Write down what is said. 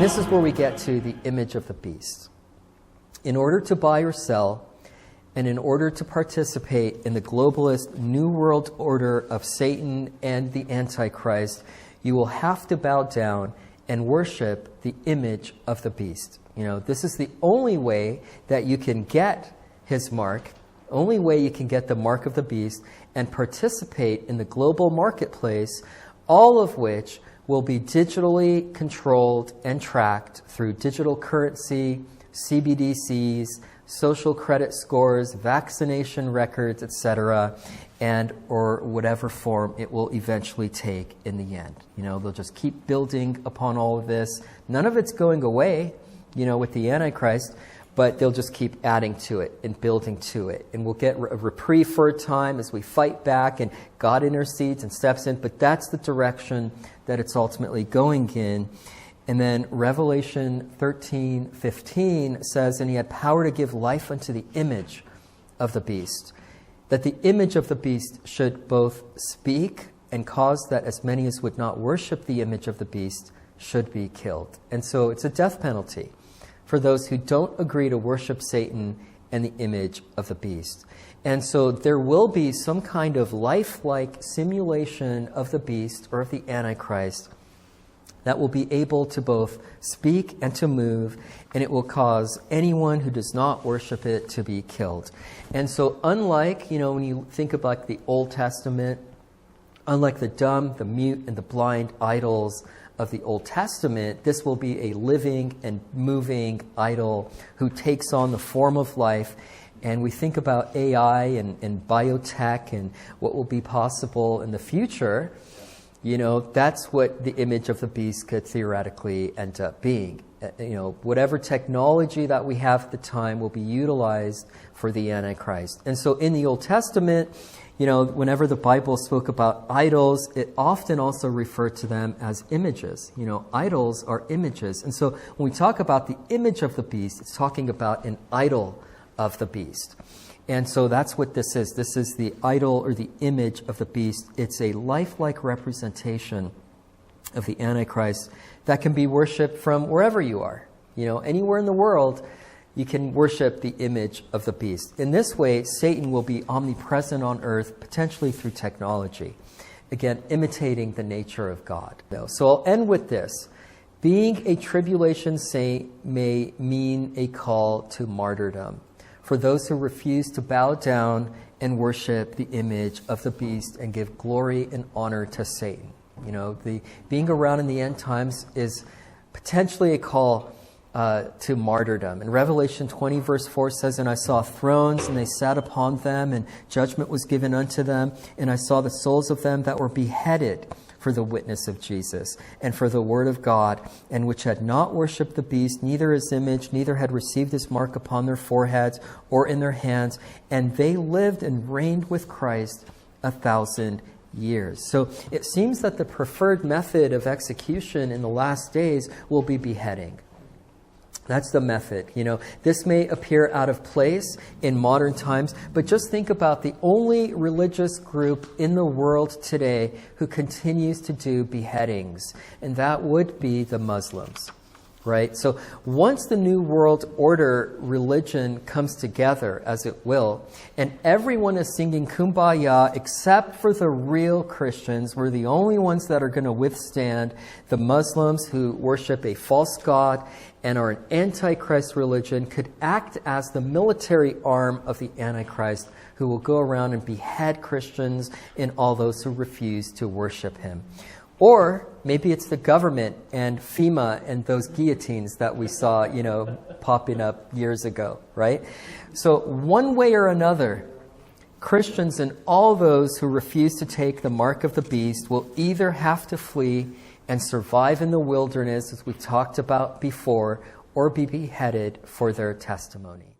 this is where we get to the image of the beast. In order to buy or sell, and in order to participate in the globalist New World Order of Satan and the Antichrist, you will have to bow down and worship the image of the beast. This is the only way that you can get his mark, only way you can get the mark of the beast and participate in the global marketplace, all of which will be digitally controlled and tracked through digital currency, CBDCs, social credit scores, vaccination records, etc., and or whatever form it will eventually take in the end. They'll just keep building upon all of this. None of it's going away, with the Antichrist, but they'll just keep adding to it and building to it. And we'll get a reprieve for a time as we fight back and God intercedes and steps in, but that's the direction that it's ultimately going in. And then Revelation 13:15 says, "And he had power to give life unto the image of the beast, that the image of the beast should both speak and cause that as many as would not worship the image of the beast should be killed." And so it's a death penalty for those who don't agree to worship Satan and the image of the beast. And so there will be some kind of lifelike simulation of the beast or of the Antichrist that will be able to both speak and to move, and it will cause anyone who does not worship it to be killed. And so unlike, when you think about the Old Testament, unlike the dumb, the mute, and the blind idols of the Old Testament, this will be a living and moving idol who takes on the form of life. And we think about AI and biotech and what will be possible in the future. That's what the image of the beast could theoretically end up being. Whatever technology that we have at the time will be utilized for the Antichrist. And so in the Old Testament, whenever the Bible spoke about idols, it often also referred to them as images. Idols are images. And so when we talk about the image of the beast, it's talking about an idol of the beast. And so that's what this is. This is the idol or the image of the beast. It's a lifelike representation of the Antichrist that can be worshipped from wherever you are. Anywhere in the world, you can worship the image of the beast. In this way, Satan will be omnipresent on earth, potentially through technology. Again, imitating the nature of God. So I'll end with this. Being a tribulation saint may mean a call to martyrdom for those who refuse to bow down and worship the image of the beast and give glory and honor to Satan. The being around in the end times is potentially a call to martyrdom. And Revelation 20 verse 4 says, "And I saw thrones, and they sat upon them, and judgment was given unto them. And I saw the souls of them that were beheaded for the witness of Jesus, and for the word of God, and which had not worshipped the beast, neither his image, neither had received his mark upon their foreheads or in their hands. And they lived and reigned with Christ 1,000 years." So it seems that the preferred method of execution in the last days will be beheading. That's the method. This may appear out of place in modern times, but just think about the only religious group in the world today who continues to do beheadings, and that would be the Muslims, right? So once the New World Order religion comes together, as it will, and everyone is singing Kumbaya except for the real Christians, we're the only ones that are going to withstand the Muslims who worship a false god and are an antichrist religion, could act as the military arm of the Antichrist, who will go around and behead Christians and all those who refuse to worship him. Or maybe it's the government and FEMA and those guillotines that we saw, popping up years ago, right? So one way or another, Christians and all those who refuse to take the mark of the beast will either have to flee and survive in the wilderness, as we talked about before, or be beheaded for their testimony.